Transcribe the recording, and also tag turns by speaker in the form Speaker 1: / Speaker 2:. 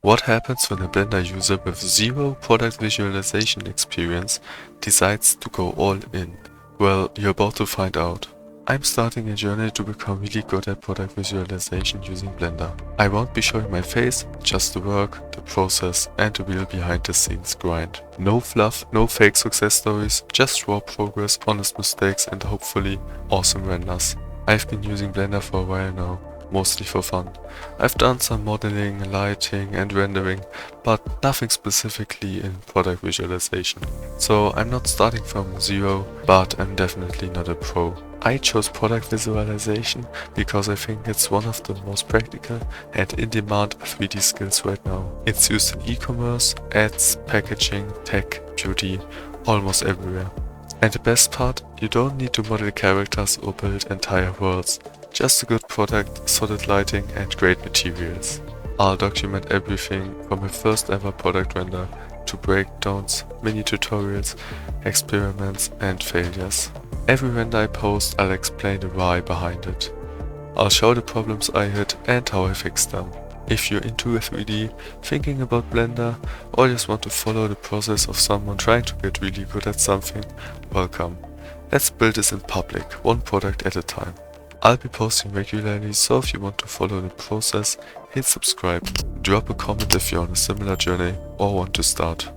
Speaker 1: What happens when a Blender user with zero product visualization experience decides to go all in? Well, you're about to find out. I'm starting a journey to become really good at product visualization using Blender. I won't be showing my face, just the work, the process, and the real behind the scenes grind. No fluff, no fake success stories, just raw progress, honest mistakes, and hopefully awesome renders. I've been using Blender for a while now, mostly for fun. I've done some modeling, lighting and rendering, but nothing specifically in product visualization. So I'm not starting from zero, but I'm definitely not a pro. I chose product visualization because I think it's one of the most practical and in-demand 3D skills right now. It's used in e-commerce, ads, packaging, tech, beauty, almost everywhere. And the best part, you don't need to model characters or build entire worlds. Just a good product, solid lighting and great materials. I'll document everything from my first ever product render to breakdowns, mini tutorials, experiments and failures. Every render I post, I'll explain the why behind it. I'll show the problems I hit and how I fixed them. If you're into 3D, thinking about Blender, or just want to follow the process of someone trying to get really good at something, welcome. Let's build this in public, one product at a time. I'll be posting regularly, so if you want to follow the process, hit subscribe. Drop a comment if you're on a similar journey or want to start.